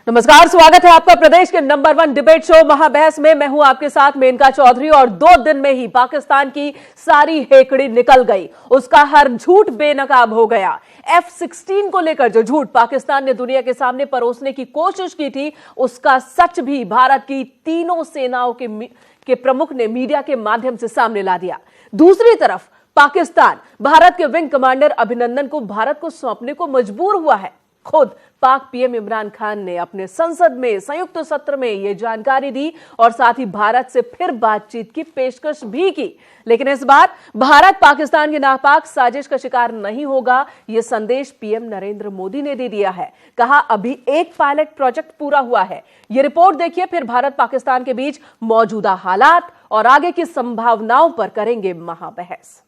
नमस्कार, स्वागत है आपका प्रदेश के नंबर 1 डिबेट शो महाबहस में। मैं हूं आपके साथ मेनका चौधरी और 2 दिन में ही पाकिस्तान की सारी हेकड़ी निकल गई, उसका हर झूठ बेनकाब हो गया। F-16 को लेकर जो झूठ पाकिस्तान ने दुनिया के सामने परोसने की कोशिश की थी, उसका सच भी भारत की तीनों सेनाओं के प्रमुख ने मीडिया के माध्यम से सामने ला दिया। दूसरी तरफ पाकिस्तान भारत के विंग कमांडर अभिनंदन को भारत को सौंपने को मजबूर हुआ है। खुद पाक पीएम इमरान खान ने अपने संसद में संयुक्त सत्र में यह जानकारी दी और साथ ही भारत से फिर बातचीत की पेशकश भी की। लेकिन इस बार भारत पाकिस्तान की नापाक साजिश का शिकार नहीं होगा, यह संदेश पीएम नरेंद्र मोदी ने दे दिया है। कहा अभी एक पायलट प्रोजेक्ट पूरा हुआ है। यह रिपोर्ट देखिए, फिर भारत पाकिस्तान के बीच मौजूदा हालात और आगे की संभावनाओं पर करेंगे महाबहस।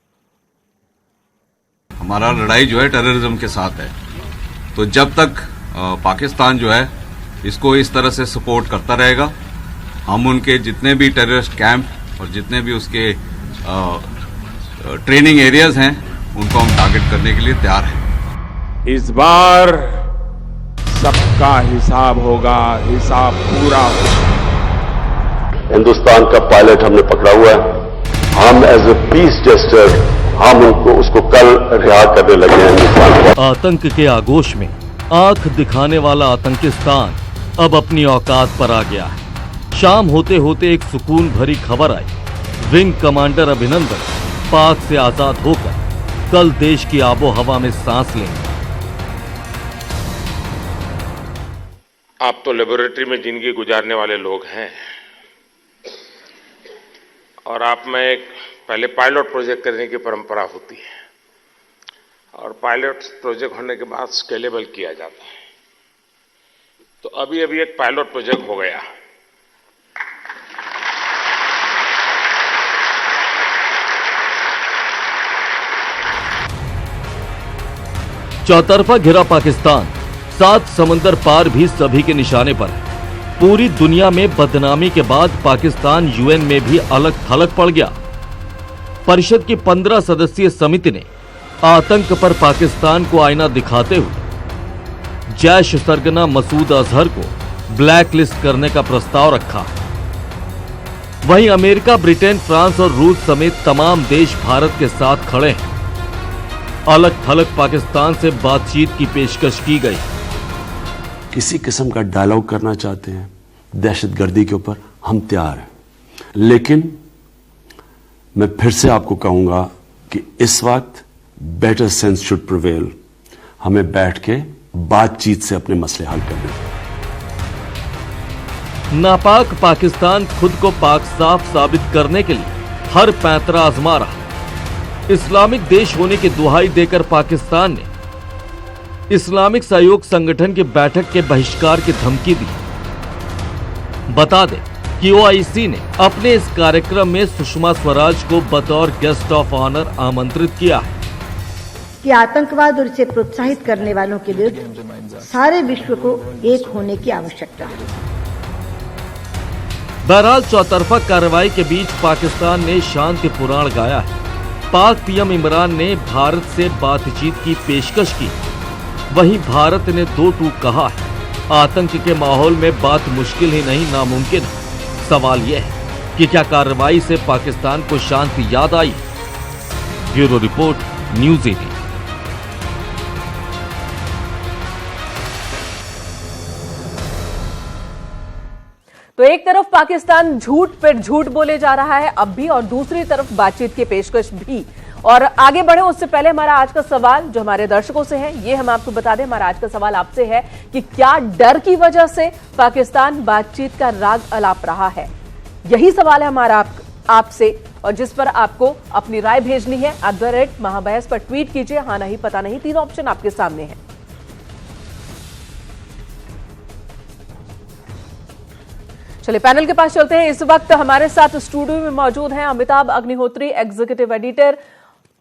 हमारा लड़ाई जो है टेररिज्म के साथ है, तो जब तक पाकिस्तान जो है इसको इस तरह से सपोर्ट करता रहेगा, हम उनके जितने भी टेररिस्ट कैंप और जितने भी उसके ट्रेनिंग एरियाज हैं उनको हम टारगेट करने के लिए तैयार हैं। इस बार सबका हिसाब होगा, हिसाब पूरा होगा। हिंदुस्तान का पायलट हमने पकड़ा हुआ है। हम एज ए पीस जेस्टर हम उसको कल रिहा करने लगे हैं। हिंदुस्तान को आतंक के आगोश में आंख दिखाने वाला आतंकिस्तान अब अपनी औकात पर आ गया है। शाम होते होते एक सुकून भरी खबर आई, विंग कमांडर अभिनंदन पाक से आजाद होकर कल देश की आबो हवा में सांस लेंगे। आप तो लेबोरेटरी में जिंदगी गुजारने वाले लोग हैं और आप में एक पहले पायलट प्रोजेक्ट करने की परंपरा होती है और पायलट प्रोजेक्ट होने के बाद स्केलेबल किया जाता है। तो अभी एक पायलट प्रोजेक्ट हो गया। चौतरफा घिरा पाकिस्तान 7 समंदर पार भी सभी के निशाने पर है। पूरी दुनिया में बदनामी के बाद पाकिस्तान यूएन में भी अलग थलग पड़ गया। परिषद की 15 सदस्यीय समिति ने आतंक पर पाकिस्तान को आईना दिखाते हुए जैश सरगना मसूद अजहर को ब्लैक लिस्ट करने का प्रस्ताव रखा। वहीं अमेरिका, ब्रिटेन, फ्रांस और रूस समेत तमाम देश भारत के साथ खड़े हैं। अलग थलग पाकिस्तान से बातचीत की पेशकश की गई। किसी किस्म का डायलॉग करना चाहते हैं दहशतगर्दी के ऊपर, हम तैयार हैं। लेकिन मैं फिर से आपको कहूंगा कि इस वक्त बेटर सेंस शुड प्रिवेल। हमें बैठ के बातचीत से अपने मसले हल करने। नापाक पाकिस्तान खुद को पाक साफ साबित करने के लिए हर पैंतरा आजमा रहा। इस्लामिक देश होने की दुहाई देकर पाकिस्तान ने इस्लामिक सहयोग संगठन की बैठक के बहिष्कार की धमकी दी। बता दें कि ओआईसी ने अपने इस कार्यक्रम में सुषमा स्वराज को बतौर गेस्ट ऑफ ऑनर आमंत्रित किया है कि आतंकवाद और इसे प्रोत्साहित करने वालों के विरुद्ध सारे विश्व को एक होने की आवश्यकता है। बहरहाल चौतरफा कार्रवाई के बीच पाकिस्तान ने शांति पुराण गाया है। पाक पीएम इमरान ने भारत से बातचीत की पेशकश की, वहीं भारत ने 2 टूक कहा है। आतंक के माहौल में बात मुश्किल ही नहीं नामुमकिन है। सवाल यह है कि क्या कार्रवाई से पाकिस्तान को शांति याद आई? Bureau report, news 18। तो एक तरफ पाकिस्तान झूठ पर झूठ बोले जा रहा है अब भी, और दूसरी तरफ बातचीत की पेशकश भी। और आगे बढ़े उससे पहले हमारा आज का सवाल जो हमारे दर्शकों से है, ये हम आपको बता दें। हमारा आज का सवाल आपसे है कि क्या डर की वजह से पाकिस्तान बातचीत का राग अलाप रहा है? यही सवाल है हमारा आपसे, और जिस पर आपको अपनी राय भेजनी है। @महाबहस पर ट्वीट कीजिए, हाँ नहीं पता नहीं, 3 ऑप्शन आपके सामने है। चलिए पैनल के पास चलते हैं। इस वक्त हमारे साथ स्टूडियो में मौजूद हैं अमिताभ अग्निहोत्री, एग्जीक्यूटिव एडिटर।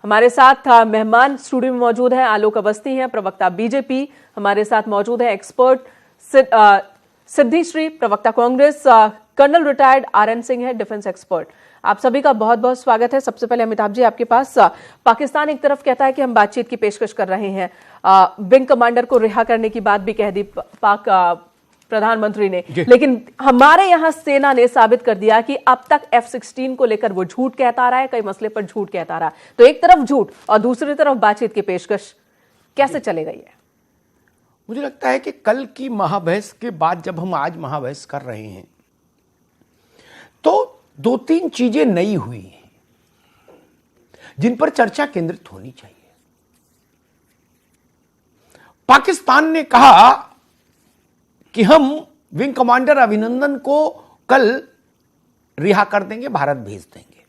हमारे साथ मेहमान स्टूडियो में मौजूद हैं आलोक अवस्थी हैं, प्रवक्ता बीजेपी। हमारे साथ मौजूद हैं एक्सपर्ट सिद्धि श्री, प्रवक्ता Congress. Colonel retired RN Singh है, डिफेंस एक्सपर्ट। आप सभी का बहुत बहुत स्वागत है। सबसे पहले अमिताभ जी आपके पास, पाकिस्तान एक तरफ कहता है कि हम बातचीत की पेशकश कर रहे हैं, विंग कमांडर को रिहा करने की बात भी कह दी पाक प्रधानमंत्री ने, लेकिन हमारे यहां सेना ने साबित कर दिया कि अब तक F-16 को लेकर वो झूठ कहता रहा है, कई मसले पर झूठ कहता रहा। तो एक तरफ झूठ और दूसरी तरफ बातचीत की पेशकश, कैसे चलेगा ये? मुझे लगता है कि कल की महाबहस के बाद जब हम आज महाबहस कर रहे हैं तो दो तीन चीजें नई हुई हैं जिन पर चर्चा केंद्रित होनी चाहिए। पाकिस्तान ने कहा कि हम विंग कमांडर अभिनंदन को कल रिहा कर देंगे, भारत भेज देंगे।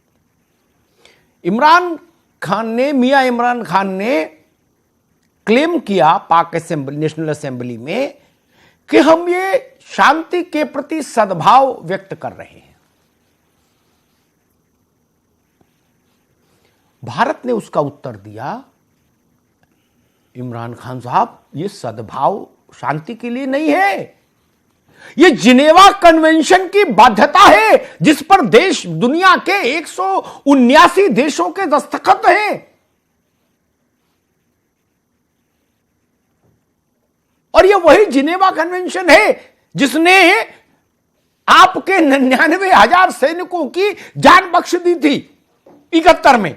मियां इमरान खान ने क्लेम किया पाक असेंबली, नेशनल असेंबली में कि हम ये शांति के प्रति सद्भाव व्यक्त कर रहे हैं। भारत ने उसका उत्तर दिया, इमरान खान साहब, ये सद्भाव शांति के लिए नहीं है, ये जिनेवा कन्वेंशन की बाध्यता है जिस पर देश, दुनिया के 179 देशों के दस्तखत हैं। और ये वही जिनेवा कन्वेंशन है जिसने आपके 99,000 सैनिकों की जान बख्श दी थी 71 में।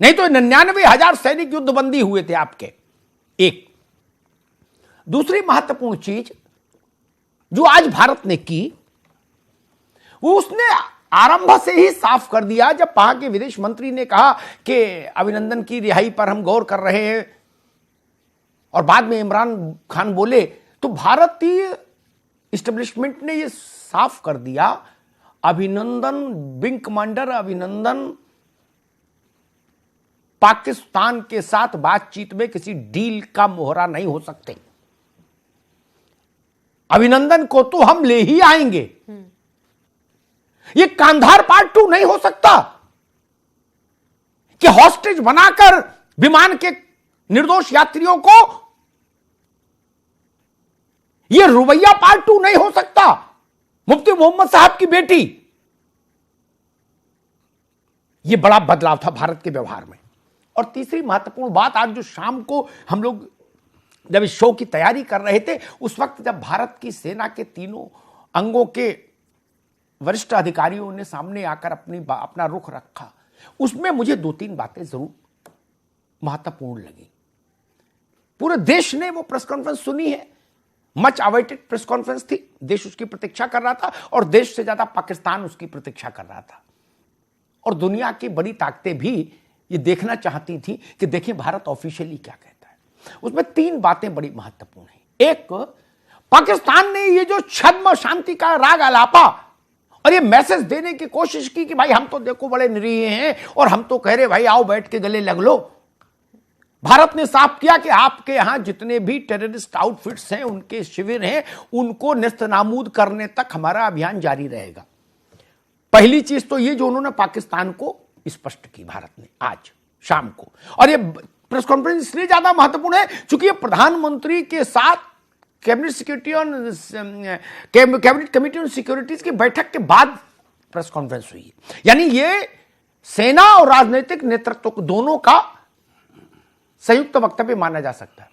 नहीं तो 99,000 सैनिक युद्धबंदी हुए थे आपके। एक दूसरी महत्वपूर्ण चीज जो आज भारत ने की, वो उसने आरंभ से ही साफ कर दिया जब वहां के विदेश मंत्री ने कहा कि अभिनंदन की रिहाई पर हम गौर कर रहे हैं, और बाद में इमरान खान बोले, तो भारतीय इस्टेब्लिशमेंट ने यह साफ कर दिया, अभिनंदन, विंग कमांडर अभिनंदन पाकिस्तान के साथ बातचीत में किसी डील का मोहरा नहीं हो सकते। अभिनंदन को तो हम ले ही आएंगे, ये कांधार पार्ट 2 नहीं हो सकता कि हॉस्टेज बनाकर विमान के निर्दोष यात्रियों को, यह रुवैया पार्ट 2 नहीं हो सकता। मुफ्ती मोहम्मद साहब की बेटी, यह बड़ा बदलाव था भारत के व्यवहार में। और तीसरी महत्वपूर्ण बात, आज जो शाम को हम लोग जब इस शो की तैयारी कर रहे थे, उस वक्त जब भारत की सेना के तीनों अंगों के वरिष्ठ अधिकारियों ने सामने आकर अपना रुख रखा, उसमें मुझे दो तीन बातें जरूर महत्वपूर्ण लगी। पूरे देश ने वो प्रेस कॉन्फ्रेंस सुनी है, मच अवेटेड प्रेस कॉन्फ्रेंस थी, देश उसकी प्रतीक्षा कर रहा था और देश से ज्यादा पाकिस्तान उसकी प्रतीक्षा कर रहा था। और दुनिया की बड़ी ताकतें भी ये देखना चाहती थी कि देखिए भारत ऑफिशियली क्या कहता है। उसमें तीन बातें बड़ी महत्वपूर्ण हैं। एक, पाकिस्तान ने ये जो छद्म शांति का राग अलापा और ये मैसेज देने की कोशिश की कि भाई हम तो देखो बड़े निरीह हैं और हम तो कह रहे भाई आओ बैठ के गले लग लो। भारत ने साफ किया कि आपके यहां जितने भी टेररिस्ट आउटफिट्स हैं, उनके शिविर हैं, उनको नेस्तनाबूद करने तक हमारा अभियान जारी रहेगा। पहली चीज तो ये जो उन्होंने पाकिस्तान को स्पष्ट की भारत ने आज शाम को। और ये प्रेस कॉन्फ्रेंस इसलिए ज्यादा महत्वपूर्ण है क्योंकि ये प्रधानमंत्री के साथ कैबिनेट कमेटी ऑन सिक्योरिटीज की बैठक के बाद प्रेस कॉन्फ्रेंस हुई है। यानी ये सेना और राजनीतिक नेतृत्व दोनों का संयुक्त वक्तव्य माना जा सकता है।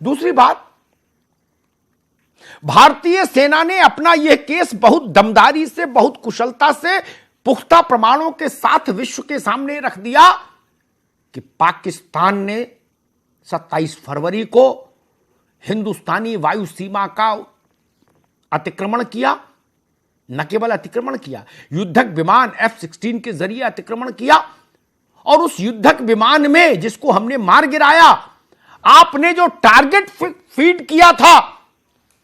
दूसरी बात, भारतीय सेना ने अपना यह केस बहुत दमदारी से, बहुत कुशलता से, पुख्ता प्रमाणों के साथ विश्व के सामने रख दिया कि पाकिस्तान ने 27 फरवरी को हिंदुस्तानी वायु सीमा का अतिक्रमण किया। न केवल अतिक्रमण किया, युद्धक विमान F-16 के जरिए अतिक्रमण किया और उस युद्धक विमान में जिसको हमने मार गिराया, आपने जो टारगेट फीड किया था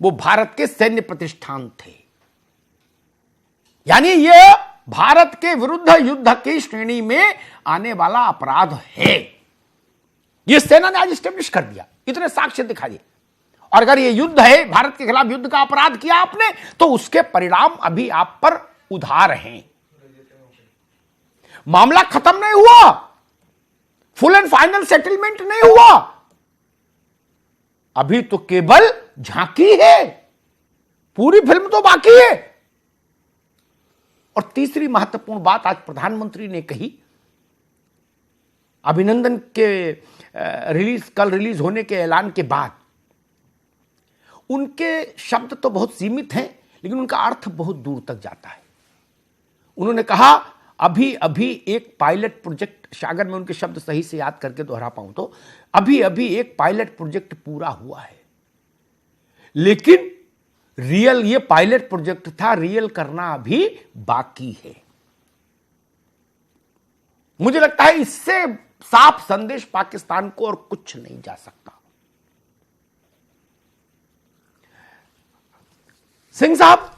वो भारत के सैन्य प्रतिष्ठान थे। यानी यह भारत के विरुद्ध युद्ध की श्रेणी में आने वाला अपराध है। यह सेना ने आज स्टेब्लिश कर दिया, इतने साक्ष्य दिखा दिए। और अगर यह युद्ध है, भारत के खिलाफ युद्ध का अपराध किया आपने, तो उसके परिणाम अभी आप पर उधार हैं। मामला खत्म नहीं हुआ, फुल एंड फाइनल सेटलमेंट नहीं हुआ, अभी तो केवल झांकी है, पूरी फिल्म तो बाकी है। और तीसरी महत्वपूर्ण बात आज प्रधानमंत्री ने कही, अभिनंदन के कल रिलीज होने के ऐलान के बाद उनके शब्द तो बहुत सीमित हैं, लेकिन उनका अर्थ बहुत दूर तक जाता है। उन्होंने कहा अभी अभी एक पायलट प्रोजेक्ट, अगर मैं उनके शब्द सही से याद करके दोहरा पाऊं तो, अभी अभी एक पायलट प्रोजेक्ट पूरा हुआ है, लेकिन रियल ये पायलट प्रोजेक्ट था, रियल करना अभी बाकी है। मुझे लगता है इससे साफ संदेश पाकिस्तान को और कुछ नहीं जा सकता। सिंह साहब,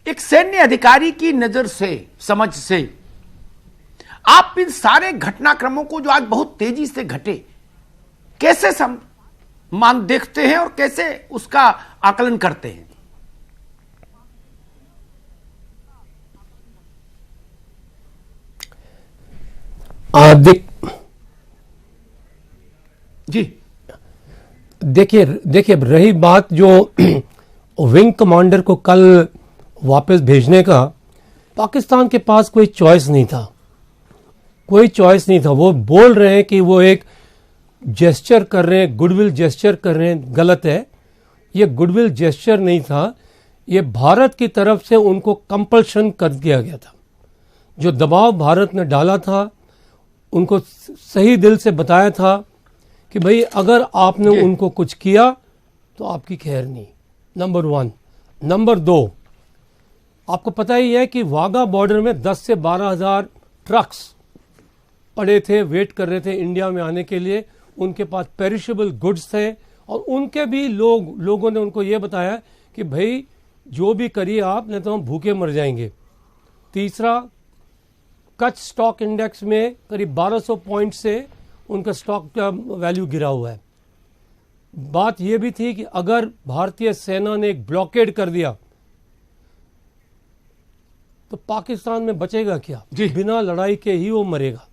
एक सैन्य अधिकारी की नजर से, समझ से आप इन सारे घटनाक्रमों को जो आज बहुत तेजी से घटे, कैसे मान देखते हैं और कैसे उसका आकलन करते हैं? जी देखिए रही बात जो विंग कमांडर को कल वापस भेजने का, पाकिस्तान के पास कोई चॉइस नहीं था, कोई चॉइस नहीं था। वो बोल रहे हैं कि वो एक जेस्चर कर रहे हैं, गुडविल जेस्चर कर रहे हैं, गलत है। ये गुडविल जेस्चर नहीं था, ये भारत की तरफ से उनको कंपल्शन कर दिया गया था। जो दबाव भारत ने डाला था, उनको सही दिल से बताया था कि भाई अगर आपने उनको कुछ किया तो आपकी खैर नहीं। नंबर 1। नंबर 2, आपको पता ही है कि वाघा बॉर्डर में 10 से 12 हज़ार ट्रक्स पड़े थे, वेट कर रहे थे इंडिया में आने के लिए। उनके पास पेरिशेबल गुड्स थे और उनके भी लोगों ने उनको ये बताया कि भाई जो भी करिए आप, नहीं तो हम भूखे मर जाएंगे। तीसरा, कच्छ स्टॉक इंडेक्स में करीब 1200 पॉइंट से उनका स्टॉक का वैल्यू गिरा हुआ है। बात यह भी थी कि अगर भारतीय सेना ने एक ब्लॉकेड कर दिया तो पाकिस्तान में बचेगा क्या? बिना लड़ाई के ही वो मरेगा।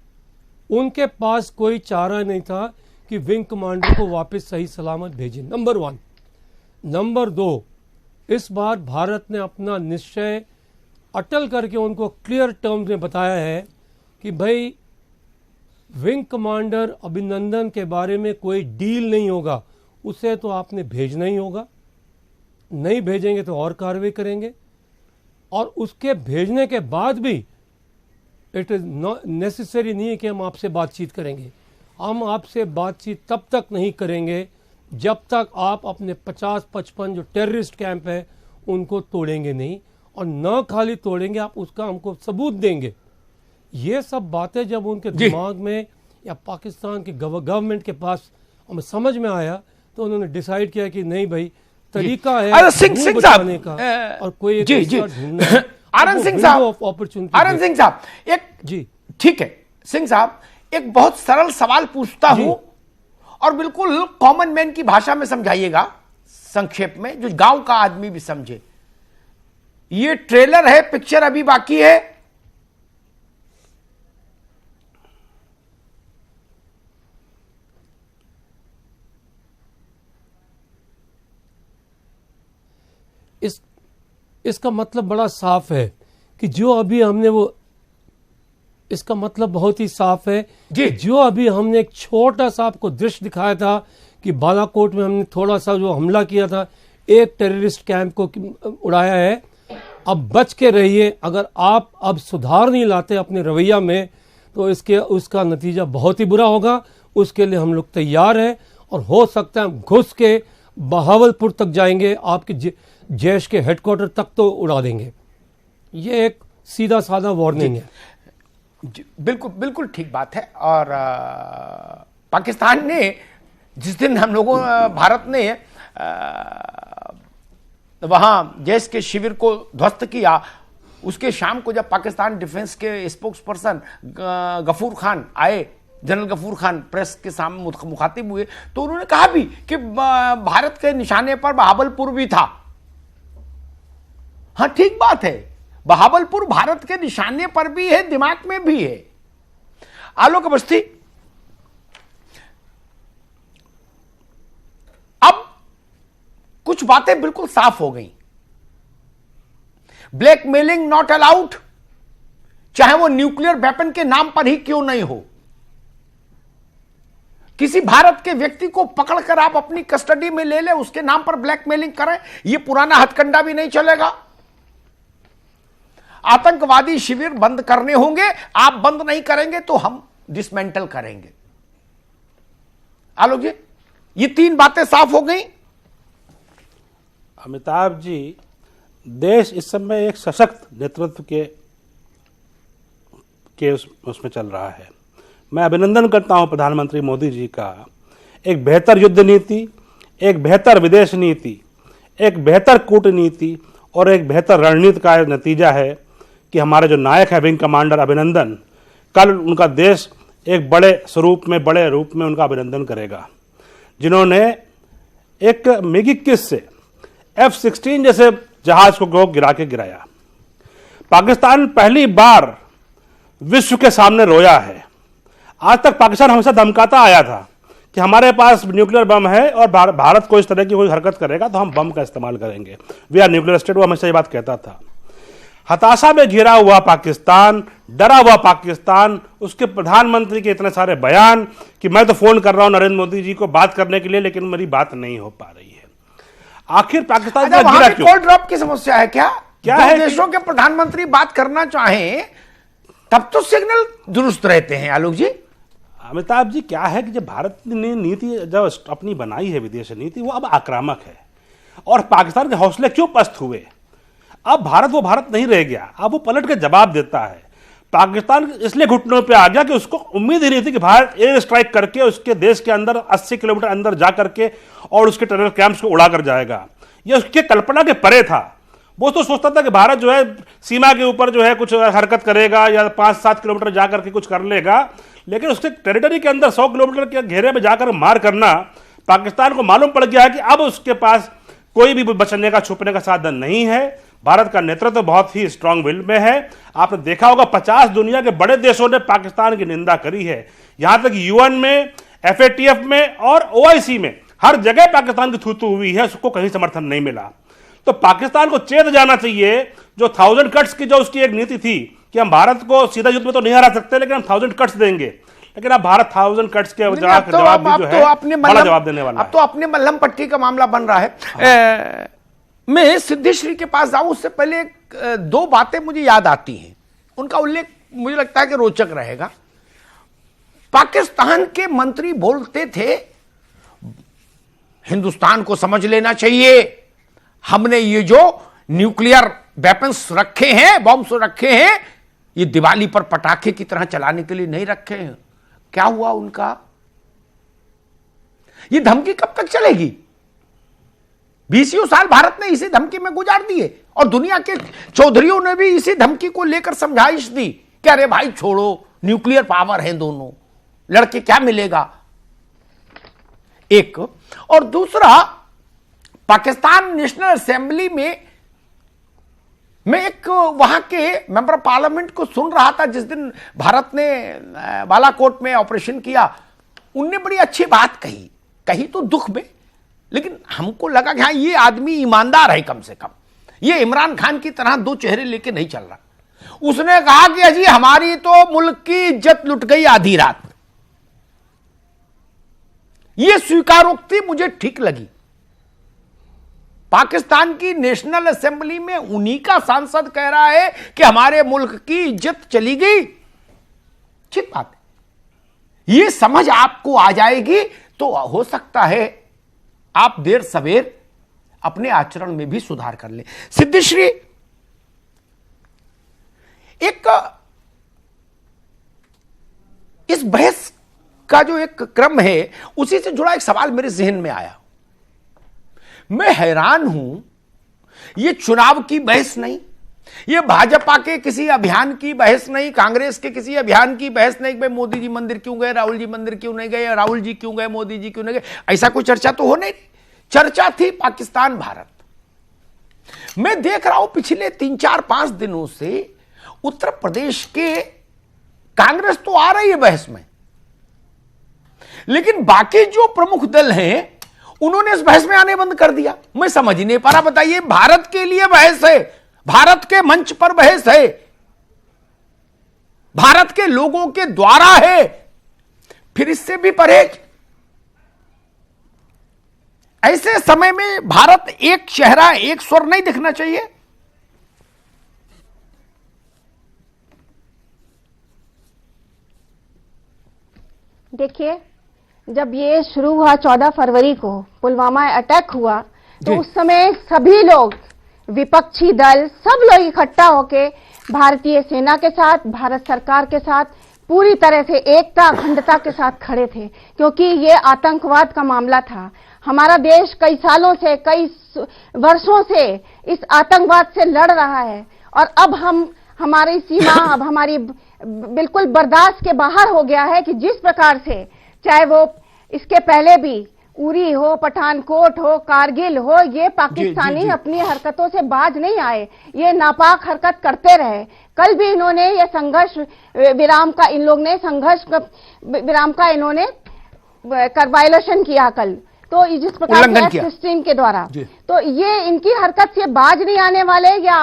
उनके पास कोई चारा नहीं था कि विंग कमांडर को वापस सही सलामत भेजें। नंबर 1। नंबर 2, इस बार भारत ने अपना निश्चय अटल करके उनको क्लियर टर्म्स में बताया है कि भाई विंग कमांडर अभिनंदन के बारे में कोई डील नहीं होगा, उसे तो आपने भेजना ही होगा। नहीं भेजेंगे तो और कार्रवाई करेंगे, और उसके भेजने के बाद भी इट इज नेसेसरी नहीं है कि हम आपसे बातचीत करेंगे। हम आपसे बातचीत तब तक नहीं करेंगे जब तक आप अपने 50-55 जो टेररिस्ट कैंप है उनको तोड़ेंगे नहीं, और न खाली तोड़ेंगे, आप उसका हमको सबूत देंगे। ये सब बातें जब उनके दिमाग में या पाकिस्तान के गवर्नमेंट के पास हमें समझ में आया, तो उन्होंने डिसाइड किया कि नहीं भाई, तरीका है सिंह बचाने का और कोई आनंद सिंह साहब एक जी ठीक है। सिंह साहब, एक बहुत सरल सवाल पूछता हूं और बिल्कुल कॉमन मैन की भाषा में समझाइएगा, संक्षेप में, जो गांव का आदमी भी समझे। ये ट्रेलर है, पिक्चर अभी बाकी है? इसका मतलब बड़ा साफ है कि जो अभी हमने इसका मतलब बहुत ही साफ है कि जो अभी हमने एक छोटा सा आपको दृश्य दिखाया था कि बालाकोट में हमने थोड़ा सा जो हमला किया था, एक टेररिस्ट कैंप को उड़ाया है। अब बच के रहिए, अगर आप अब सुधार नहीं लाते अपने रवैया में तो उसका नतीजा बहुत ही बुरा होगा। उसके लिए हम लोग तैयार हैं, और हो सकता है हम घुस के बहावलपुर तक जाएंगे, आपके जैश के हेडक्वार्टर तक तो उड़ा देंगे। ये एक सीधा साधा वार्निंग है। बिल्कुल बिल्कुल ठीक बात है। और पाकिस्तान ने जिस दिन हम लोगों, भारत ने वहां जैश के शिविर को ध्वस्त किया, उसके शाम को जब पाकिस्तान डिफेंस के स्पोक्स पर्सन गफूर खान आए, जनरल गफूर खान प्रेस के सामने मुखातिब हुए, तो उन्होंने कहा भी कि भारत के निशाने पर बहावलपुर भी था। हाँ, ठीक बात है, बहावलपुर भारत के निशाने पर भी है, दिमाग में भी है। आलोक अवस्थी, अब कुछ बातें बिल्कुल साफ हो गई। ब्लैकमेलिंग नॉट अलाउड, चाहे वो न्यूक्लियर वेपन के नाम पर ही क्यों नहीं हो। किसी भारत के व्यक्ति को पकड़कर आप अपनी कस्टडी में ले ले, उसके नाम पर ब्लैकमेलिंग करें, यह पुराना हथकंडा भी नहीं चलेगा। आतंकवादी शिविर बंद करने होंगे, आप बंद नहीं करेंगे तो हम डिसमेंटल करेंगे। आलोक जी, ये 3 बातें साफ हो गई। अमिताभ जी, देश इस समय एक सशक्त नेतृत्व के उसमें चल रहा है। मैं अभिनंदन करता हूं प्रधानमंत्री मोदी जी का। एक बेहतर युद्ध नीति, एक बेहतर विदेश नीति, एक बेहतर कूटनीति और एक बेहतर रणनीति का नतीजा है कि हमारे जो नायक है विंग कमांडर अभिनंदन, कल उनका देश एक बड़े रूप में उनका अभिनंदन करेगा, जिन्होंने एक MiG-21 से F-16 जैसे जहाज को गिराया। पाकिस्तान पहली बार विश्व के सामने रोया है। आज तक पाकिस्तान हमेशा धमकाता आया था कि हमारे पास न्यूक्लियर बम है और भारत को इस तरह की कोई हरकत करेगा तो हम बम का इस्तेमाल करेंगे, वी आर न्यूक्लियर स्टेट, वो हमेशा ये बात कहता था। हताशा में घिरा हुआ पाकिस्तान, डरा हुआ पाकिस्तान, उसके प्रधानमंत्री के इतने सारे बयान कि मैं तो फोन कर रहा हूं नरेंद्र मोदी जी को बात करने के लिए, लेकिन मेरी बात नहीं हो पा रही है। आखिर पाकिस्तान वहां पे कोल्ड ड्रॉप की समस्या है क्या? क्या है? देशों के प्रधानमंत्री बात करना चाहें तब तो सिग्नल दुरुस्त रहते हैं। आलोक जी, अमिताभ जी, क्या है कि जब भारत ने नीति जब अपनी बनाई है विदेश नीति, वो अब आक्रामक है और पाकिस्तान के हौसले क्यों पस्त हुए? अब भारत वो भारत नहीं रह गया, अब वो पलट के जवाब देता है। पाकिस्तान इसलिए घुटनों पे आ गया कि उसको उम्मीद ही नहीं थी कि भारत एयर स्ट्राइक करके उसके देश के अंदर 80 किलोमीटर अंदर जा करके और उसके टेरर कैंप्स को उड़ा कर जाएगा। ये उसके कल्पना के परे था। वो तो सोचता था कि भारत जो है सीमा के ऊपर जो है कुछ हरकत करेगा या 5-7 किलोमीटर जा करके कुछ कर लेगा, लेकिन उसके टेरिटरी के अंदर 100 किलोमीटर के घेरे में जाकर मार करना पाकिस्तान को मालूम पड़ गया है कि अब उसके पास कोई भी बचने का छुपने का साधन नहीं है। भारत का नेतृत्व बहुत ही स्ट्रांग विल में है। आपने देखा होगा 50 दुनिया के बड़े देशों ने पाकिस्तान की निंदा करी है, यहां तक यूएन में, FATF में और OIC में हर जगह पाकिस्तान की थू-थू हुई है, उसको कहीं समर्थन नहीं मिला। तो पाकिस्तान को चेत जाना चाहिए। जो 1000 कट्स की जो उसकी एक नीति थी कि हम भारत को सीधा युद्ध में तो नहीं हरा सकते, लेकिन हम 1000 कट्स देंगे, लेकिन अब भारत 1000 कट्स के जवाब भी जो है बड़ा जवाब देने वाला है। अब तो अपने मल्लम पट्टी का मामला बन रहा है। मैं सिद्धेश्वरी के पास जाऊं उससे पहले 2 बातें मुझे याद आती हैं, उनका उल्लेख मुझे लगता है कि रोचक रहेगा। पाकिस्तान के मंत्री बोलते थे हिंदुस्तान को समझ लेना चाहिए, हमने ये जो न्यूक्लियर वेपन्स रखे हैं, बॉम्ब्स रखे हैं, ये दिवाली पर पटाखे की तरह चलाने के लिए नहीं रखे हैं। क्या हुआ उनका? ये धमकी कब तक चलेगी? 20 साल भारत ने इसी धमकी में गुजार दिए और दुनिया के चौधरियों ने भी इसी धमकी को लेकर समझाइश दी कि अरे भाई छोड़ो, न्यूक्लियर पावर है दोनों, लड़के क्या मिलेगा। एक और दूसरा, पाकिस्तान नेशनल असेंबली में मैं एक वहां के मेंबर ऑफ पार्लियामेंट को सुन रहा था जिस दिन भारत ने बालाकोट में ऑपरेशन किया। उनने बड़ी अच्छी बात कही तो दुख में, लेकिन हमको लगा कि हाँ ये आदमी ईमानदार है, कम से कम ये इमरान खान की तरह 2 चेहरे लेके नहीं चल रहा। उसने कहा कि अजी हमारी तो मुल्क की इज्जत लुट गई आधी रात। ये स्वीकारोक्ति मुझे ठीक लगी। पाकिस्तान की नेशनल असेंबली में उन्हीं का सांसद कह रहा है कि हमारे मुल्क की इज्जत चली गई। ठीक बात है, ये समझ आपको आ जाएगी तो हो सकता है आप देर सवेर अपने आचरण में भी सुधार कर ले। सिद्धेश्वरी, एक इस बहस का जो एक क्रम है उसी से जुड़ा एक सवाल मेरे जहन में आया। मैं हैरान हूं, ये चुनाव की बहस नहीं, ये भाजपा के किसी अभियान की बहस नहीं, कांग्रेस के किसी अभियान की बहस नहीं, भाई मोदी जी मंदिर क्यों गए, राहुल जी मंदिर क्यों नहीं गए, राहुल जी क्यों गए, मोदी जी क्यों नहीं गए, ऐसा कोई चर्चा तो हो नहीं। चर्चा थी पाकिस्तान भारत। मैं देख रहा हूं पिछले 3-4-5 दिनों से उत्तर प्रदेश के कांग्रेस तो आ रही है बहस में, लेकिन बाकी जो प्रमुख दल हैं उन्होंने इस बहस में आने बंद कर दिया। मैं समझ ही नहीं पा रहा। बताइए, भारत के लिए बहस है, भारत के मंच पर बहस है, भारत के लोगों के द्वारा है, फिर इससे भी परहेज। ऐसे समय में भारत एक चेहरा एक स्वर नहीं दिखना चाहिए? देखिए, जब ये शुरू हुआ 14 फरवरी को पुलवामा अटैक हुआ, तो उस समय सभी लोग, विपक्षी दल, सब लोग इकट्ठा होके भारतीय सेना के साथ, भारत सरकार के साथ पूरी तरह से एकता अखंडता के साथ खड़े थे, क्योंकि ये आतंकवाद का मामला था। हमारा देश कई सालों से, कई वर्षों से इस आतंकवाद से लड़ रहा है, और अब हमारी सीमा अब हमारी बिल्कुल बर्दाश्त के बाहर हो गया है कि जिस प्रकार से, चाहे वो इसके पहले भी उरी हो, पठानकोट हो, कारगिल हो, ये पाकिस्तानी अपनी हरकतों से बाज नहीं आए, ये नापाक हरकत करते रहे। कल भी इन्होंने ये संघर्ष विराम का, इन लोग ने संघर्ष विराम का इन्होंने वायलेशन किया कल, तो जिस प्रकार से F-16 के द्वारा, तो ये इनकी हरकत से बाज नहीं आने वाले। या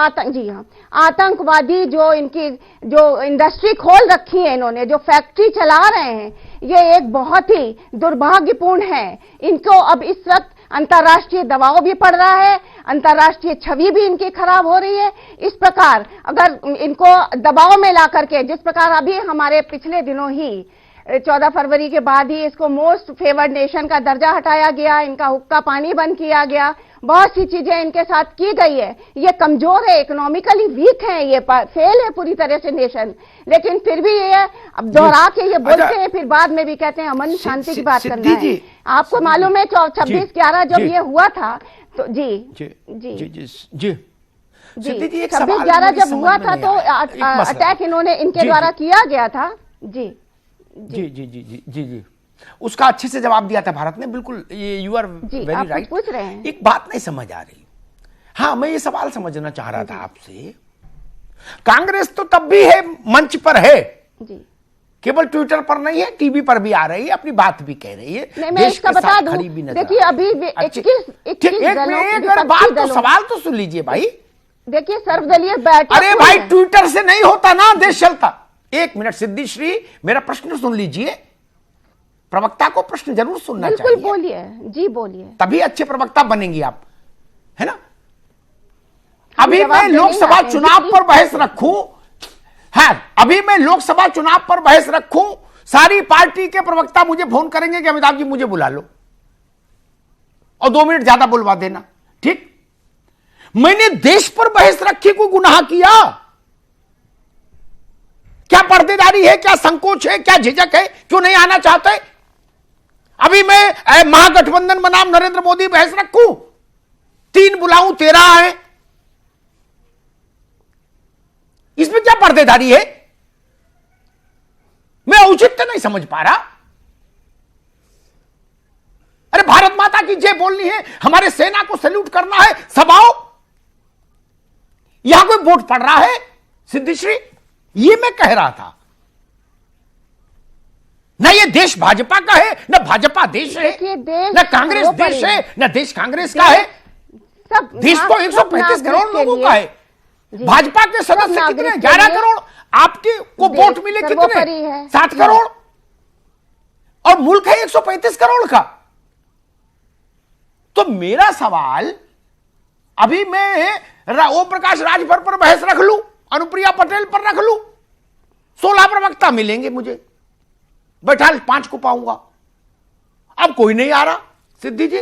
आतंकवादी जो इनकी जो इंडस्ट्री खोल रखी है इन्होंने, जो फैक्ट्री चला रहे हैं, ये एक बहुत ही दुर्भाग्यपूर्ण है। इनको अब इस वक्त अंतर्राष्ट्रीय दबाव भी पड़ रहा है, अंतर्राष्ट्रीय छवि भी इनकी खराब हो रही है। इस प्रकार अगर इनको दबाव में ला करके, जिस प्रकार अभी हमारे पिछले दिनों ही 14 फरवरी के बाद ही इसको मोस्ट फेवर्ड नेशन का दर्जा हटाया गया, इनका हुक्का पानी बंद किया गया, बहुत सी चीजें इनके साथ की गई है। ये कमजोर है, इकोनॉमिकली वीक है, ये फेल है पूरी तरह से नेशन, लेकिन फिर भी ये अब दोहरा के ये बोलते हैं, फिर बाद में भी कहते हैं अमन शांति की बात करना है। आपको मालूम है 26/11 जब ये हुआ था, तो जी 26/11 जब हुआ था तो अटैक इन्होंने इनके द्वारा किया गया था। जी, उसका अच्छे से जवाब दिया था भारत ने, बिल्कुल, ये यू आर वेरी राइट। पूछ रहे हैं, एक बात नहीं समझ आ रही। हाँ, मैं ये सवाल समझना चाह रहा था आपसे, कांग्रेस तो तब भी है, मंच पर है जी, केवल ट्विटर पर नहीं है, टीवी पर भी आ रही है, अपनी बात भी कह रही है। नहीं, मैं इसका बता दूं, देखिए अभी 21 बात तो सवाल तो सुन लीजिए भाई। देखिए सर्वदलीय बैठक, अरे भाई ट्विटर से नहीं होता ना देश चलता। एक मिनट सिद्धिश्री, मेरा प्रश्न सुन लीजिए, प्रवक्ता को प्रश्न जरूर सुनना चाहिए। बिल्कुल बोलिए जी, बोलिए, तभी अच्छे प्रवक्ता बनेंगे आप, है ना। अभी मैं लोकसभा चुनाव पर बहस रखूं, हाँ, अभी मैं लोकसभा चुनाव पर बहस रखूं, सारी पार्टी के प्रवक्ता मुझे फोन करेंगे कि अमिताभ जी मुझे बुला लो और 2 मिनट ज्यादा बुलवा देना, ठीक। मैंने देश पर बहस रखी, कोई गुनाह किया? क्या पर्देदारी है, क्या संकोच है, क्या झिझक है, क्यों नहीं आना चाहते? अभी मैं महागठबंधन बनाम नरेंद्र मोदी बहस रखूं, 3 बुलाऊं 13 आए, इसमें क्या पर्देदारी है? मैं औचित्य नहीं समझ पा रहा। अरे भारत माता की जय बोलनी है, हमारे सेना को सैल्यूट करना है, सभाओ, यहां कोई वोट पड़ रहा है? सिद्धिश्री, ये मैं कह रहा था ना, ये देश भाजपा का है, ना भाजपा देश है, ना कांग्रेस देश है, ना देश कांग्रेस का है। देश तो 135 करोड़ लोगों का है। भाजपा के सदस्य कितने? 11 करोड़। आपके को वोट मिले कितने? 7 करोड़। और मुल्क है 135 करोड़ का। तो मेरा सवाल, अभी मैं ओम प्रकाश राजभर पर बहस रख लूं, अनुप्रिया पटेल पर रख लूं, 16 प्रवक्ता मिलेंगे मुझे, बैठा 5 को पाऊंगा। अब कोई नहीं आ रहा। सिद्धि जी,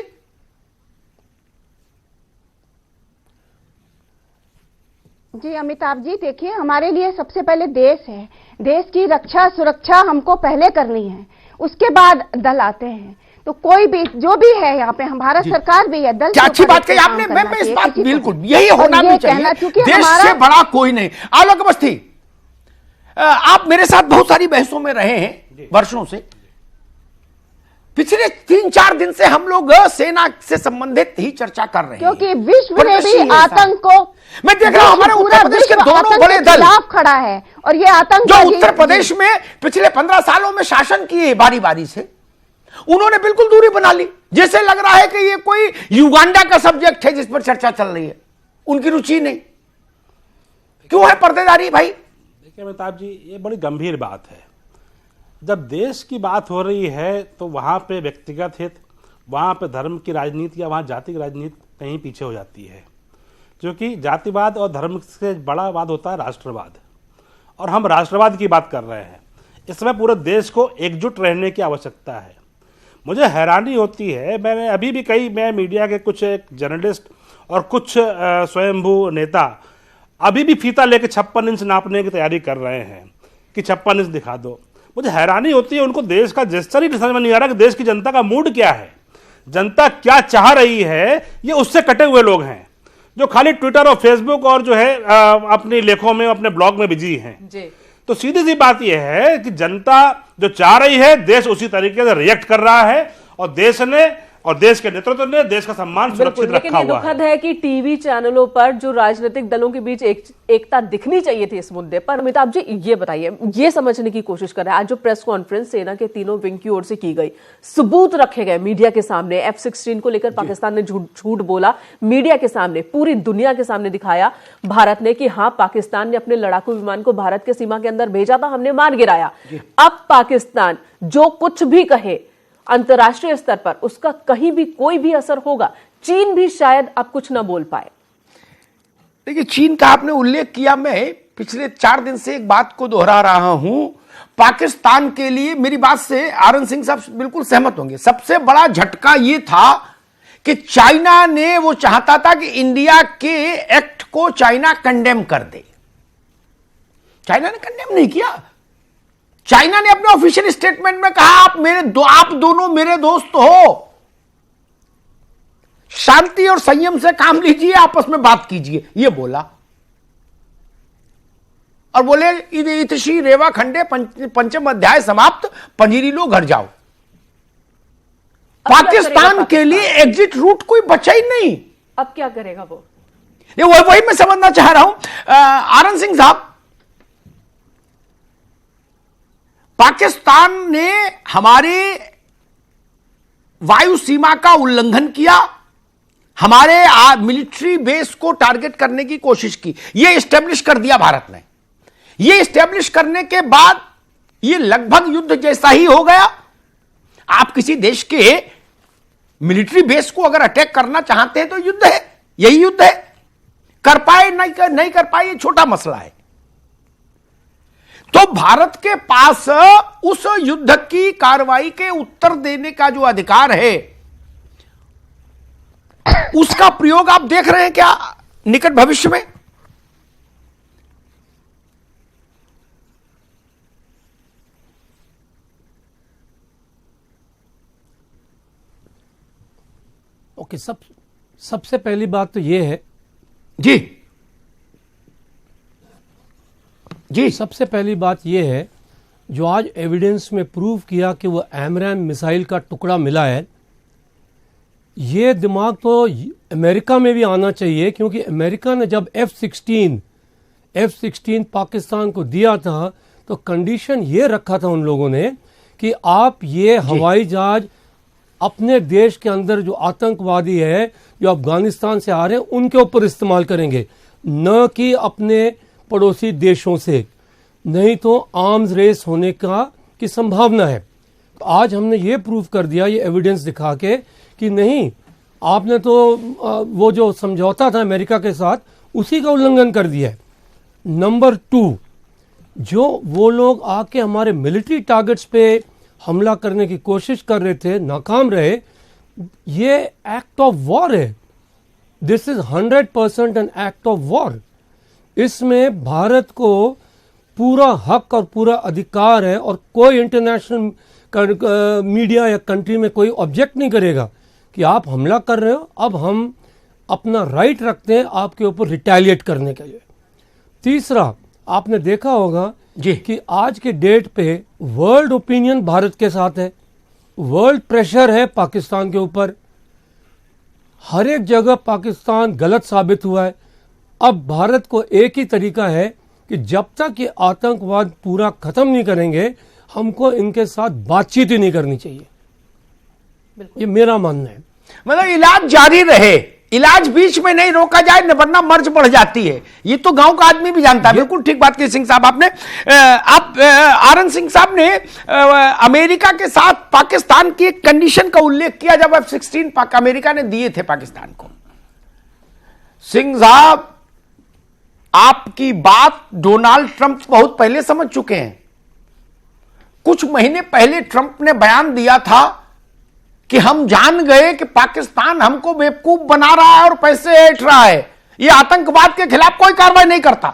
जी अमिताभ जी, देखिए हमारे लिए सबसे पहले देश है, देश की रक्षा सुरक्षा हमको पहले करनी है, उसके बाद दल आते हैं। तो कोई भी जो भी है यहाँ पे, हम भारत सरकार भी है, दल अच्छी बात कही आपने। मैं इस बात, बिल्कुल यही होना भी चाहिए, देश से बड़ा कोई नहीं। आलोक अवस्थी, आप मेरे साथ बहुत सारी बहसों में रहे हैं वर्षों से। पिछले 3-4 दिन से हम लोग सेना से संबंधित ही चर्चा कर रहे हैं, क्योंकि विश्व में भी आतंक को, मैं देख रहा हूं हमारे उत्तर प्रदेश के दोनों बड़े दल खड़ा है, और ये आतंक जो उत्तर प्रदेश में पिछले 15 सालों में शासन किए बारी बारी से, उन्होंने बिल्कुल दूरी बना ली। जैसे लग रहा है कि ये कोई युगांडा का सब्जेक्ट है जिस पर चर्चा चल रही है, उनकी रुचि नहीं। क्यों है पर्देदारी भाई? देखिए अमिताभ जी, ये बड़ी गंभीर बात है। जब देश की बात हो रही है तो वहां पे व्यक्तिगत हित, वहाँ पे धर्म की राजनीति या वहाँ जाति की राजनीति कहीं पीछे हो जाती है, क्योंकि जातिवाद और धर्म से बड़ा वाद होता है राष्ट्रवाद, और हम राष्ट्रवाद की बात कर रहे हैं। इस समय पूरे देश को एकजुट रहने की आवश्यकता है। मुझे हैरानी होती है, मैंने अभी भी मैं मीडिया के कुछ एक जर्नलिस्ट और कुछ स्वयंभू नेता अभी भी फीता लेके 56 इंच नापने की तैयारी कर रहे हैं कि 56 इंच दिखा दो। मुझे हैरानी होती है, उनको देश का जेस्चर ही समझ में नहीं आ रहा कि देश की जनता का मूड क्या है, जनता क्या चाह रही है। ये उससे कटे हुए लोग हैं जो खाली ट्विटर और फेसबुक और जो है अपने लेखों में, अपने ब्लॉग में बिजी हैं जी। तो सीधी सी बात यह है कि जनता जो चाह रही है, देश उसी तरीके से रिएक्ट कर रहा है, और देश ने और देश के नेतृत्व ने देश का सम्मान सुरक्षित रखा हुआ है। लेकिन ये दुखद है कि टीवी चैनलों पर जो राजनीतिक दलों के बीच एकता दिखनी चाहिए थी इस मुद्दे पर। अमिताभ जी ये बताइए, ये समझने की कोशिश कर रहे हैं, आज जो प्रेस कॉन्फ्रेंस सेना के तीनों विंग की ओर से की गई, सबूत रखे गए मीडिया के सामने, F-16 को लेकर पाकिस्तान ने झूठ बोला, मीडिया के सामने, पूरी दुनिया के सामने दिखाया भारत ने कि हाँ, पाकिस्तान ने अपने लड़ाकू विमान को भारत के सीमा के अंदर भेजा था, हमने मार गिराया। अब पाकिस्तान जो कुछ भी कहे अंतर्राष्ट्रीय स्तर पर, उसका कहीं भी कोई भी असर होगा। चीन भी शायद अब कुछ ना बोल पाए। देखिए, चीन का आपने उल्लेख किया, मैं पिछले 4 दिन से एक बात को दोहरा रहा हूं। पाकिस्तान के लिए मेरी बात से आनंद सिंह साहब बिल्कुल सहमत होंगे, सबसे बड़ा झटका यह था कि चाइना ने, वो चाहता था कि इंडिया के एक्ट को चाइना कंडेम कर दे। चाइना ने कंडेम नहीं किया। चाइना ने अपने ऑफिशियल स्टेटमेंट में कहा, आप दोनों मेरे दोस्त हो, शांति और संयम से काम लीजिए, आपस में बात कीजिए, ये बोला। और बोले इतिश्री रेवा खंडे पंचम अध्याय समाप्त, पंजीरी लो घर जाओ। पाकिस्तान के लिए एग्जिट रूट कोई बचा ही नहीं। अब क्या करेगा वो? वही मैं समझना चाह रहा हूं आनंद सिंह साहब। पाकिस्तान ने हमारे वायु सीमा का उल्लंघन किया, हमारे मिलिट्री बेस को टारगेट करने की कोशिश की। यह एस्टेब्लिश कर दिया भारत ने। यह एस्टेब्लिश करने के बाद यह लगभग युद्ध जैसा ही हो गया। आप किसी देश के मिलिट्री बेस को अगर अटैक करना चाहते हैं तो युद्ध है, यही युद्ध है। कर पाए नहीं कर पाए, यह छोटा मसला है। तो भारत के पास उस युद्ध की कार्रवाई के उत्तर देने का जो अधिकार है, उसका प्रयोग आप देख रहे हैं क्या निकट भविष्य में? ओके, सबसे पहली बात तो यह है जी, सबसे पहली बात यह है, जो आज एविडेंस में प्रूव किया कि वो एमरैम मिसाइल का टुकड़ा मिला है, ये दिमाग तो अमेरिका में भी आना चाहिए, क्योंकि अमेरिका ने जब F-16 पाकिस्तान को दिया था तो कंडीशन ये रखा था उन लोगों ने कि आप ये हवाई जहाज अपने देश के अंदर जो आतंकवादी है, जो अफगानिस्तान से आ रहे हैं, उनके ऊपर इस्तेमाल करेंगे, न कि अपने पड़ोसी देशों से, नहीं तो आर्म्स रेस होने की संभावना है। तो आज हमने ये प्रूव कर दिया, ये एविडेंस दिखा के, कि नहीं, आपने तो वो जो समझौता था अमेरिका के साथ, उसी का उल्लंघन कर दिया है। नंबर 2, जो वो लोग आके हमारे मिलिट्री टारगेट्स पे हमला करने की कोशिश कर रहे थे, नाकाम रहे, ये एक्ट ऑफ वॉर है। This is 100% an act of war. इसमें भारत को पूरा हक और पूरा अधिकार है, और कोई इंटरनेशनल मीडिया या कंट्री में कोई ऑब्जेक्ट नहीं करेगा कि आप हमला कर रहे हो, अब हम अपना राइट रखते हैं आपके ऊपर रिटेलिएट करने के लिए। तीसरा, आपने देखा होगा कि आज के डेट पे वर्ल्ड ओपिनियन भारत के साथ है, वर्ल्ड प्रेशर है पाकिस्तान के ऊपर, हर एक जगह पाकिस्तान गलत साबित हुआ है। अब भारत को एक ही तरीका है कि जब तक ये आतंकवाद पूरा खत्म नहीं करेंगे, हमको इनके साथ बातचीत ही नहीं करनी चाहिए। ये मेरा मानना है। मतलब इलाज जारी रहे, इलाज बीच में नहीं रोका जाए न वरना मर्ज बढ़ जाती है। ये तो गांव का आदमी भी जानता है। बिल्कुल ठीक बात की सिंह साहब आपने। आप आर एन सिंह साहब ने अमेरिका के साथ पाकिस्तान की एक कंडीशन का उल्लेख किया जब F-16 अमेरिका ने दिए थे पाकिस्तान को। सिंह साहब, आपकी बात डोनाल्ड ट्रंप बहुत पहले समझ चुके हैं। कुछ महीने पहले ट्रंप ने बयान दिया था कि हम जान गए कि पाकिस्तान हमको बेवकूफ बना रहा है और पैसे ऐंठ रहा है, यह आतंकवाद के खिलाफ कोई कार्रवाई नहीं करता।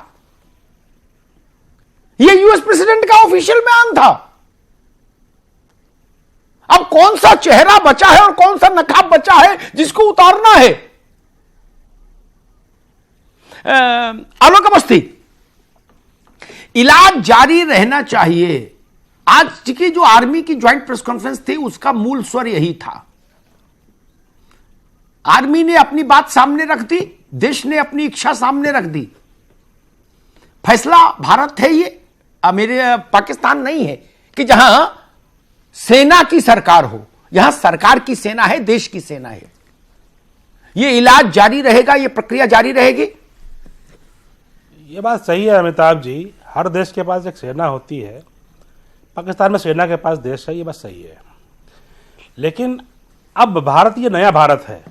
यह यूएस प्रेसिडेंट का ऑफिशियल बयान था। अब कौन सा चेहरा बचा है और कौन सा नकाब बचा है जिसको उतारना है? आलोक अवस्थी, इलाज जारी रहना चाहिए। आज की जो आर्मी की ज्वाइंट प्रेस कॉन्फ्रेंस थी उसका मूल स्वर यही था। आर्मी ने अपनी बात सामने रख दी, देश ने अपनी इच्छा सामने रख दी। फैसला भारत है, ये मेरे पाकिस्तान नहीं है कि जहां सेना की सरकार हो। यहां सरकार की सेना है, देश की सेना है। ये इलाज जारी रहेगा, ये प्रक्रिया जारी रहेगी। ये बात सही है अमिताभ जी, हर देश के पास एक सेना होती है। पाकिस्तान में सेना के पास देश है, ये बात सही है। लेकिन अब भारत, ये नया भारत है।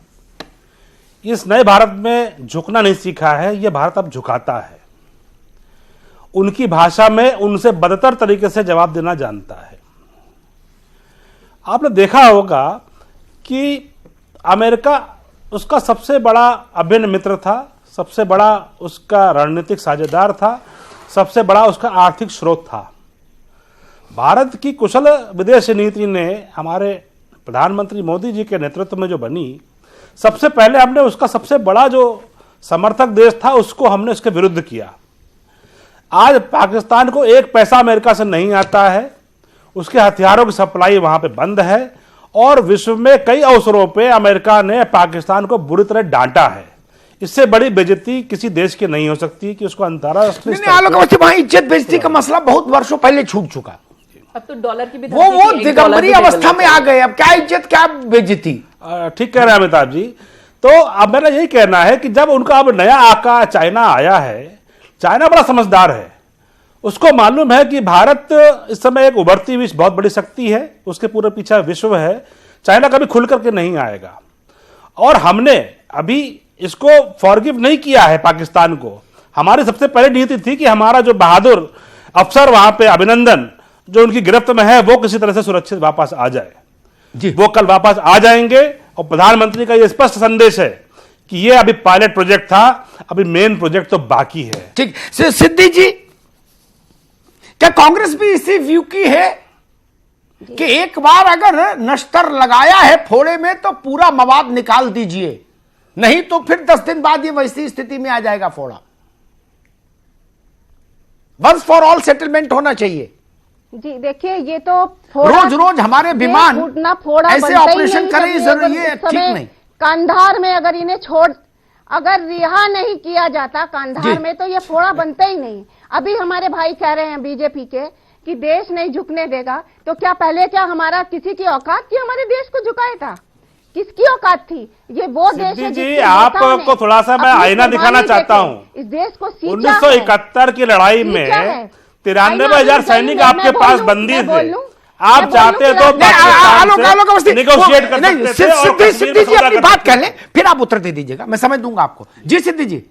इस नए भारत में झुकना नहीं सीखा है, ये भारत अब झुकाता है। उनकी भाषा में उनसे बदतर तरीके से जवाब देना जानता है। आपने देखा होगा कि अमेरिका उसका सबसे बड़ा अभिन्न मित्र था, सबसे बड़ा उसका रणनीतिक साझेदार था, सबसे बड़ा उसका आर्थिक स्रोत था। भारत की कुशल विदेश नीति ने हमारे प्रधानमंत्री मोदी जी के नेतृत्व में जो बनी, सबसे पहले हमने उसका सबसे बड़ा जो समर्थक देश था उसको हमने उसके विरुद्ध किया। आज पाकिस्तान को एक पैसा अमेरिका से नहीं आता है, उसके हथियारों की सप्लाई वहां पे बंद है और विश्व में कई अवसरों पे अमेरिका ने पाकिस्तान को बुरी तरह डांटा है। इससे बड़ी बेइज्जती किसी देश की नहीं हो सकती कि उसको अंतर्राष्ट्रीय वहां इज्जत बेइज्जती का मसला बहुत वर्षों पहले छूट चुका। अब तो डॉलर की भी वो दिगंबरी अवस्था में आ गए। अब क्या इज्जत क्या बेइज्जती। ठीक कह रहे हैं अमिताभ जी। तो अब मेरा यही कहना है कि जब उनका अब नया आका चाइना आया है, चाइना बड़ा समझदार है। उसको मालूम है कि भारत इस समय एक उभरती हुई बहुत बड़ी शक्ति है, उसके पूरे पीछे विश्व है। चाइना कभी खुल करके नहीं आएगा और हमने अभी इसको फॉरगिव नहीं किया है पाकिस्तान को। हमारी सबसे पहली नीति थी कि हमारा जो बहादुर अफसर वहां पे अभिनंदन जो उनकी गिरफ्त में है वो किसी तरह से सुरक्षित वापस आ जाए जी। वो कल वापस आ जाएंगे और प्रधानमंत्री का ये स्पष्ट संदेश है कि ये अभी पायलट प्रोजेक्ट था, अभी मेन प्रोजेक्ट तो बाकी है। ठीक। सिद्धि जी, क्या कांग्रेस भी इसी व्यू की है कि एक बार अगर नश्तर लगाया है फोड़े में तो पूरा मवाद निकाल दीजिए, नहीं तो फिर 10 दिन बाद ये वैसी स्थिति में आ जाएगा फोड़ा? वंस फॉर ऑल सेटलमेंट होना चाहिए जी। देखिए, ये तो रोज रोज हमारे विमान फोड़ा ऐसे ऑपरेशन करें, ये ठीक नहीं। कांधार में अगर इन्हें अगर रिहा नहीं किया जाता कांधार में, तो ये फोड़ा बनता ही नहीं। अभी हमारे भाई कह रहे हैं बीजेपी के कि देश नहीं झुकने देगा, तो क्या हमारा किसी की औकात थी हमारे देश को झुकाए था? किसकी औकात थी? ये वो देश है जी। आपको थोड़ा सा मैं आईना दिखाना चाहता हूँ। इस देश को 1971 की लड़ाई में 93,000 सैनिक आपके पास बंदी थे। आप चाहते तो निगोशिएट कर सकते थे। सिद्धि जी अपनी बात कह लें, फिर आप उत्तर दे दीजिएगा, मैं समझ दूंगा आपको। जी सिद्धि जी।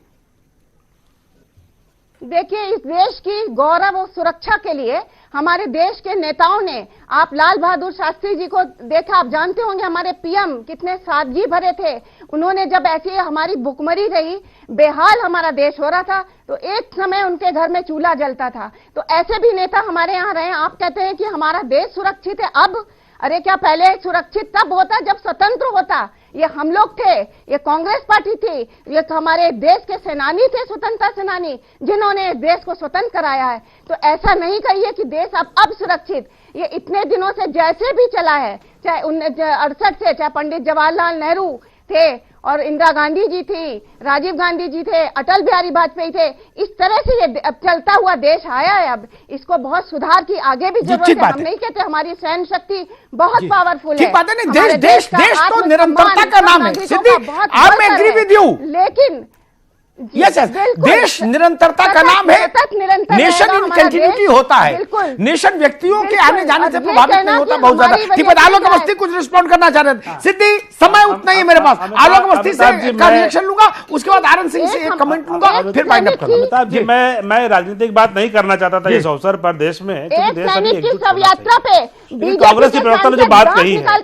देखिए, इस देश की गौरव और सुरक्षा के लिए हमारे देश के नेताओं ने, आप लाल बहादुर शास्त्री जी को देखा, आप जानते होंगे हमारे पीएम कितने सादगी भरे थे। उन्होंने जब ऐसी हमारी भुखमरी रही, बेहाल हमारा देश हो रहा था, तो एक समय उनके घर में चूल्हा जलता था। तो ऐसे भी नेता हमारे यहाँ रहे। आप कहते हैं कि हमारा देश सुरक्षित है अब, अरे क्या पहले सुरक्षित तब होता जब स्वतंत्र होता? ये हम लोग थे, ये कांग्रेस पार्टी थी, ये हमारे देश के सेनानी थे, स्वतंत्रता सेनानी, जिन्होंने देश को स्वतंत्र कराया है। तो ऐसा नहीं कहिए कि देश अब सुरक्षित। ये इतने दिनों से जैसे भी चला है, चाहे 1968 से, चाहे पंडित जवाहरलाल नेहरू थे और इंदिरा गांधी जी थी, राजीव गांधी जी थे, अटल बिहारी वाजपेयी थे। इस तरह से ये अब चलता हुआ देश आया है। अब इसको बहुत सुधार की आगे भी जरूरत है। हम नहीं कहते हमारी सहन शक्ति बहुत पावरफुल है। ठीक बात है। नहीं, देश तो निरंतरता का नाम है सिद्धि, I am agree with you. लेकिन यस देश निरंतरता का नाम है। नेशन इन कंटिन्यूटी होता है। नेशन व्यक्तियों के आने जाने से प्रभावित नहीं होता बहुत ज्यादा। ठीक है, आलोक अवस्थी कुछ रिस्पॉन्ड करना चाह रहे थे। सिद्धि, समय उतना ही है मेरे पास। आलोक अवस्थी से का रिएक्शन लूंगा, उसके बाद आनंद सिंह से एक कमेंट लूंगा, फिर वाइंड अप करूंगा। अमिताभ जी, मैं राजनीतिक बात नहीं करना चाहता था इस अवसर पर देश में, यात्रा पे कांग्रेस के प्रवक्ता ने जो बात कही है,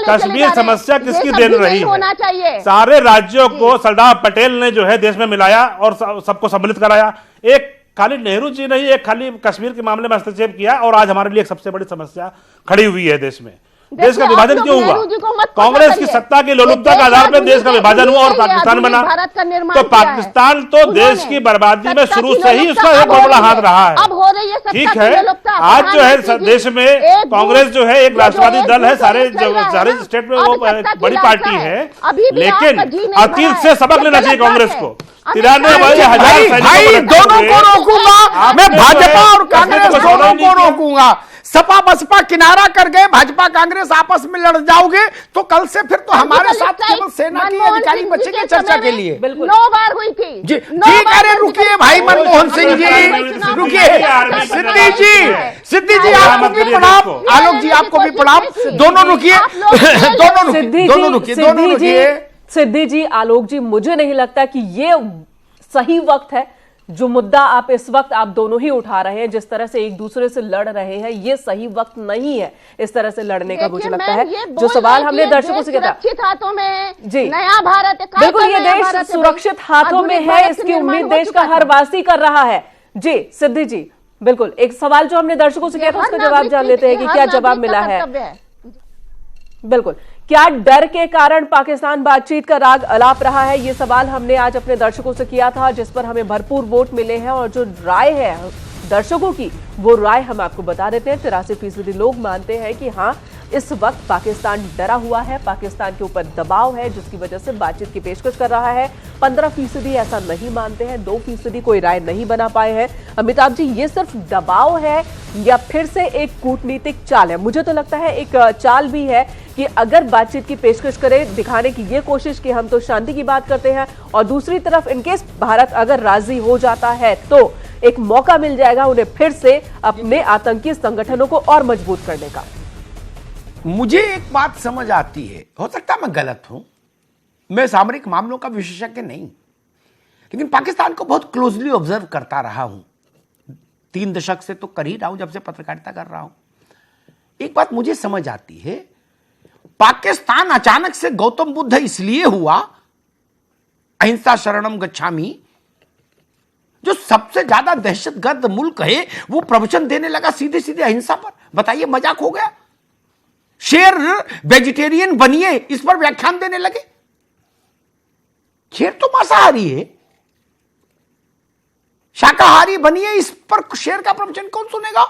कश्मीर समस्या किसकी देन रही है? सारे राज्यों को सरदार पटेल ने जो है देश में मिलाया और सबको सम्मिलित कराया। एक खाली नेहरू जी नहीं, एक खाली कश्मीर के मामले में हस्तक्षेप किया और आज हमारे लिए एक सबसे बड़ी समस्या खड़ी हुई है देश में। देश का विभाजन क्यों हुआ? कांग्रेस की सत्ता की लोलुपता के आधार पर देश का विभाजन हुआ और पाकिस्तान बना। तो पाकिस्तान तो देश की बर्बादी में शुरू से ही उसका एक बहुत बड़ा हाथ रहा है। अब हो रही है ठीक है, आज जो है देश में कांग्रेस जो है एक राष्ट्रवादी दल है, सारे स्टेट में वो बड़ी पार्टी है, लेकिन अतीत से सबक लेना चाहिए कांग्रेस को। 93,000 भाई दोनों को रोकूंगा मैं, भाजपा और कांग्रेस दोनों को रोकूंगा। सपा बसपा किनारा कर गए, भाजपा कांग्रेस आपस में लड़ जाओगे तो कल से फिर तो हमारे साथ केवल सेना के अधिकारी बचेंगे चर्चा के लिए। 9 बार हुई थी जी। ठीक, अरे रुकिए भाई मनमोहन सिंह जी, रुकिए। सिद्धि जी आपको भी प्रणाम, आलोक जी आपको भी प्रणाम। दोनों रुकिए, दोनों रुकिए। सिद्धि जी, आलोक जी, मुझे नहीं लगता कि ये सही वक्त है। जो मुद्दा आप इस वक्त आप दोनों ही उठा रहे हैं, जिस तरह से एक दूसरे से लड़ रहे हैं, ये सही वक्त नहीं है इस तरह से लड़ने का। मुझे लगता है जो सवाल हमने दर्शकों से किया था, सुरक्षित हाथों में जी, नया भारत है। बिल्कुल, ये देश सुरक्षित हाथों में है, इसकी उम्मीद देश का हर वासी कर रहा है। जी सिद्धि जी, बिल्कुल, एक सवाल जो हमने दर्शकों से किया था उसका जवाब जान लेते हैं कि क्या जवाब मिला है। बिल्कुल, क्या डर के कारण पाकिस्तान बातचीत का राग अलाप रहा है? ये सवाल हमने आज अपने दर्शकों से किया था, जिस पर हमें भरपूर वोट मिले हैं और जो राय है दर्शकों की, वो राय हम आपको बता देते हैं। 83% लोग मानते हैं कि हाँ, इस वक्त पाकिस्तान डरा हुआ है, पाकिस्तान के ऊपर दबाव है, जिसकी वजह से बातचीत की पेशकश कर रहा है। 15% ऐसा नहीं मानते हैं, 2% कोई राय नहीं बना पाए हैं। अमिताभ जी, ये सिर्फ दबाव है या फिर से एक कूटनीतिक चाल है? मुझे तो लगता है एक चाल भी है कि अगर बातचीत की पेशकश करे, दिखाने की ये कोशिश कि हम तो शांति की बात करते हैं, और दूसरी तरफ इनकेस भारत अगर राजी हो जाता है तो एक मौका मिल जाएगा उन्हें फिर से अपने आतंकी संगठनों को और मजबूत करने का। मुझे एक बात समझ आती है, हो सकता है मैं गलत हूं, मैं सामरिक मामलों का विशेषज्ञ नहीं, लेकिन पाकिस्तान को बहुत क्लोजली ऑब्जर्व करता रहा हूं। 3 दशक से तो कर ही रहा हूं, जब से पत्रकारिता कर रहा हूं। एक बात मुझे समझ आती है, पाकिस्तान अचानक से गौतम बुद्ध इसलिए हुआ, अहिंसा शरणम गच्छामी, जो सबसे ज्यादा दहशतगर्द मुल्क है, वो प्रवचन देने लगा सीधे सीधे अहिंसा पर। बताइए, मजाक हो गया? शेर वेजिटेरियन बनिए, इस पर व्याख्यान देने लगे। शेर तो मांसाहारी है, शाकाहारी बनिए, इस पर शेर का प्रवचन कौन सुनेगा?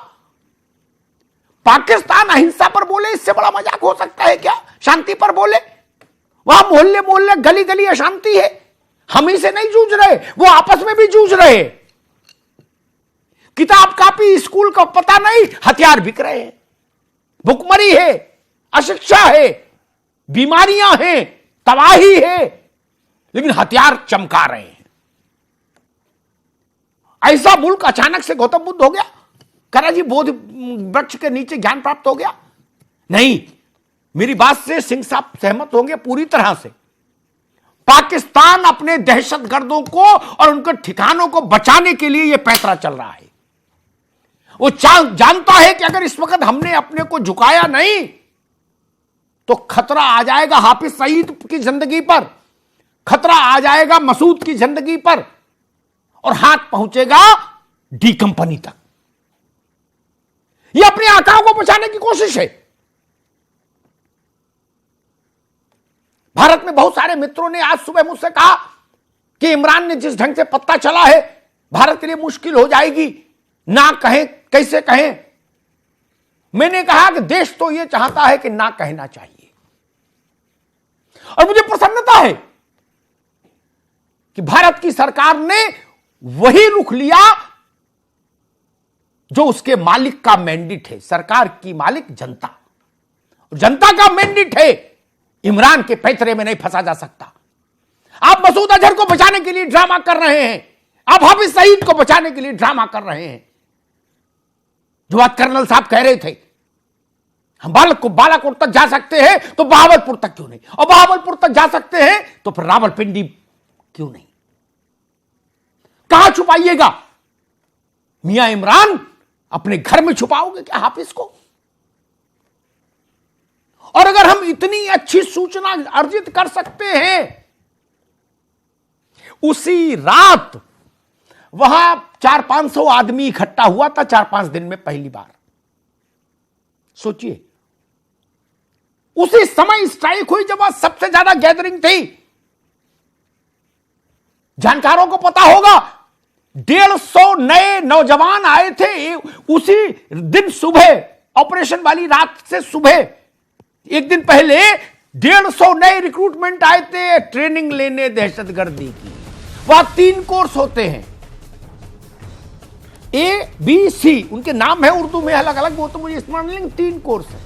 पाकिस्तान अहिंसा पर बोले, इससे बड़ा मजाक हो सकता है क्या? शांति पर बोले, वहां मोहल्ले मोहल्ले गली गली अशांति है, हम ही से नहीं जूझ रहे, वो आपस में भी जूझ रहे। किताब कापी स्कूल का पता नहीं, हथियार बिक रहे हैं, भुखमरी है, अशिक्षा है, बीमारियां हैं, तबाही है, लेकिन हथियार चमका रहे हैं। ऐसा मुल्क अचानक से गौतम बुद्ध हो गया? कराजी बोध वृक्ष के नीचे ज्ञान प्राप्त हो गया? नहीं, मेरी बात से सिंह साहब सहमत होंगे पूरी तरह से। पाकिस्तान अपने दहशतगर्दों को और उनके ठिकानों को बचाने के लिए यह पैंतरा चल रहा है। वो जानता है कि अगर इस वक्त हमने अपने को झुकाया नहीं तो खतरा आ जाएगा हाफिज सईद की जिंदगी पर, खतरा आ जाएगा मसूद की जिंदगी पर, और हाथ पहुंचेगा डी कंपनी तक। यह अपने आकाओं को बचाने की कोशिश है। भारत में बहुत सारे मित्रों ने आज सुबह मुझसे कहा कि इमरान ने जिस ढंग से पत्ता चला है, भारत के लिए मुश्किल हो जाएगी, ना कहें, कैसे कहें। मैंने कहा कि देश तो यह चाहता है कि ना कहना चाहिए, और मुझे प्रसन्नता है कि भारत की सरकार ने वही रुख लिया जो उसके मालिक का मैंडेट है। सरकार की मालिक जनता, और जनता का मैंडेट है इमरान के पैतरे में नहीं फंसा जा सकता। आप मसूद अजहर को बचाने के लिए ड्रामा कर रहे हैं, आप हाफिज सईद को बचाने के लिए ड्रामा कर रहे हैं। जो बात कर्नल साहब कह रहे थे, हम बालाकोट तक जा सकते हैं तो बहावलपुर तक क्यों नहीं, और बहावलपुर तक जा सकते हैं तो फिर रावलपिंडी क्यों नहीं? कहां छुपाइएगा? मियां इमरान अपने घर में छुपाओगे क्या हाफिज को? और अगर हम इतनी अच्छी सूचना अर्जित कर सकते हैं, उसी रात वहां 400-500 आदमी इकट्ठा हुआ था 4-5 दिन में पहली बार। सोचिए, उसी समय स्ट्राइक हुई जब वहां सबसे ज्यादा गैदरिंग थी। जानकारों को पता होगा 150 नए नौजवान आए थे उसी दिन सुबह, ऑपरेशन वाली रात से सुबह एक दिन पहले 150 नए रिक्रूटमेंट आए थे ट्रेनिंग लेने दहशतगर्दी की। वहां 3 कोर्स होते हैं, ABC, उनके नाम है उर्दू में अलग अलग, वो तो मुझे स्मरण नहीं, 3 कोर्स है।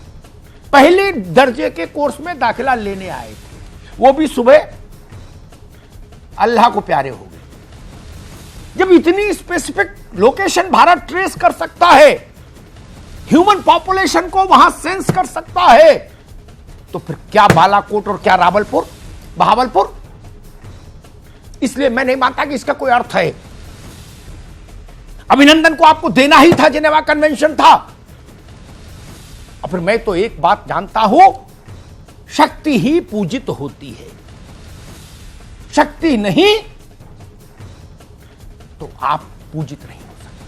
पहले दर्जे के कोर्स में दाखिला लेने आए थे, वो भी सुबह अल्लाह को प्यारे हो गए। जब इतनी स्पेसिफिक लोकेशन भारत ट्रेस कर सकता है, ह्यूमन पॉपुलेशन को वहां सेंस कर सकता है, तो फिर क्या बालाकोट और क्या रावलपुर, बहावलपुर? इसलिए मैं नहीं मानता कि इसका कोई अर्थ है। अभिनंदन को आपको देना ही था, जेनेवा कन्वेंशन था। और फिर मैं तो एक बात जानता हूं, शक्ति ही पूजित होती है, शक्ति नहीं तो आप पूजित नहीं हो सकते।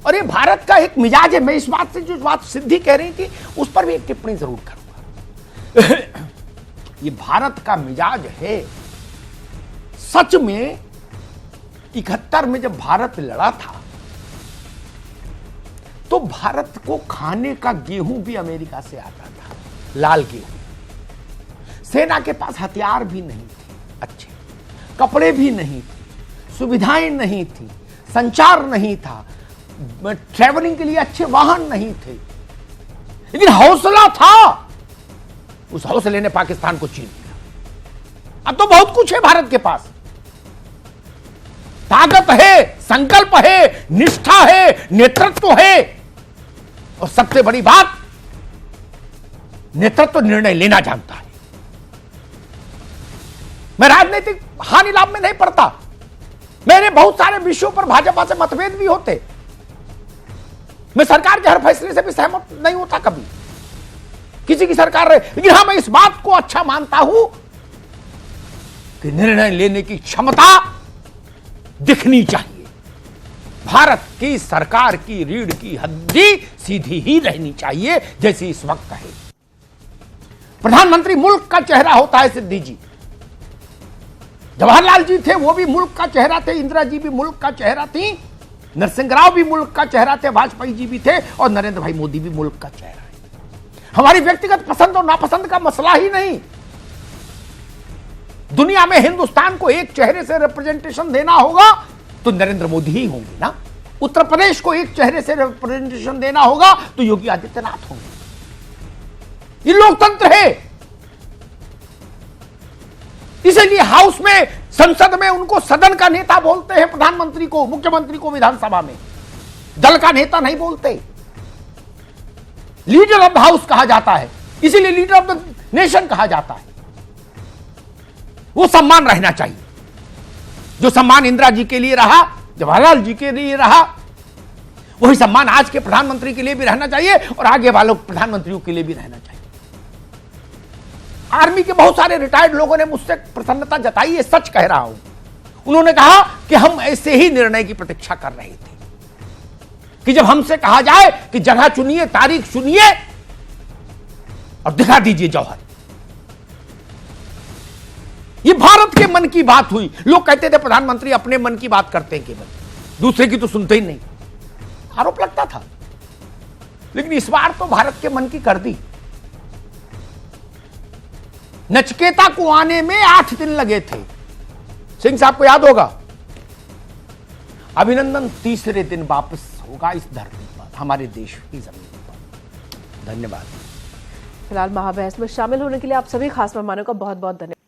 और ये भारत का एक मिजाज है। मैं इस बात से, जो बात सिद्धि कह रही थी, उस पर भी एक टिप्पणी जरूर करूंगा। ये भारत का मिजाज है। सच में 71 में जब भारत लड़ा था तो भारत को खाने का गेहूं भी अमेरिका से आता था, लाल गेहूं। सेना के पास हथियार भी नहीं थे अच्छे, कपड़े भी नहीं थे, सुविधाएं नहीं थी, संचार नहीं था, ट्रैवलिंग के लिए अच्छे वाहन नहीं थे, लेकिन हौसला था। उस हौसले ने पाकिस्तान को चीर दिया। अब तो बहुत कुछ है भारत के पास, ताकत है, संकल्प है, निष्ठा है, नेतृत्व है, और सबसे बड़ी बात, नेतृत्व निर्णय लेना जानता है। मैं राजनीतिक हानि लाभ में नहीं पड़ता। मेरे बहुत सारे विषयों पर भाजपा से मतभेद भी होते, मैं सरकार के हर फैसले से भी सहमत नहीं होता कभी, किसी की सरकार रहे, लेकिन हां, मैं इस बात को अच्छा मानता हूं कि निर्णय लेने की क्षमता दिखनी चाहिए। भारत की सरकार की रीढ़ की हड्डी सीधी ही रहनी चाहिए, जैसी इस वक्त है। प्रधानमंत्री मुल्क का चेहरा होता है, सिद्धि जी। जवाहरलाल जी थे, वो भी मुल्क का चेहरा थे, इंदिरा जी भी मुल्क का चेहरा थी, नरसिंह राव भी मुल्क का चेहरा थे, वाजपेयी जी भी थे, और नरेंद्र भाई मोदी भी मुल्क का चेहरा है। हमारी व्यक्तिगत पसंद और नापसंद का मसला ही नहीं। दुनिया में हिंदुस्तान को एक चेहरे से रिप्रेजेंटेशन देना होगा तो नरेंद्र मोदी ही होंगे ना। उत्तर प्रदेश को एक चेहरे से रिप्रेजेंटेशन देना होगा तो योगी आदित्यनाथ होंगे। ये लोकतंत्र है। इसलिए हाउस में, संसद में उनको सदन का नेता बोलते हैं, प्रधानमंत्री को, मुख्यमंत्री को विधानसभा में दल का नेता नहीं बोलते, लीडर ऑफ द हाउस कहा जाता है, इसीलिए लीडर ऑफ द नेशन कहा जाता है। वो सम्मान रहना चाहिए, जो सम्मान इंदिरा जी के लिए रहा, जवाहरलाल जी के लिए रहा, वही सम्मान आज के प्रधानमंत्री के लिए भी रहना चाहिए और आगे वालों प्रधानमंत्रियों के लिए भी रहना चाहिए। आर्मी के बहुत सारे रिटायर्ड लोगों ने मुझसे प्रसन्नता जताई है, सच कह रहा हूं। उन्होंने कहा कि हम ऐसे ही निर्णय की प्रतीक्षा कर रहे थे कि जब हमसे कहा जाए कि जगह चुनिए, तारीख चुनिए और दिखा दीजिए जौहर। ये भारत के मन की बात हुई। लोग कहते थे प्रधानमंत्री अपने मन की बात करते हैं, केवल दूसरे की तो सुनते ही नहीं, आरोप लगता था। लेकिन इस बार तो भारत के मन की कर दी। नचिकेता को आने में 8 दिन लगे थे। सिंह साहब को याद होगा। अभिनंदन तीसरे दिन वापस होगा इस धरती पर, हमारे देश की जमीन पर। धन्यवाद। फिलहाल महाबहस में शामिल होने के लिए आप सभी खास मेहमानों का बहुत बहुत धन्यवाद।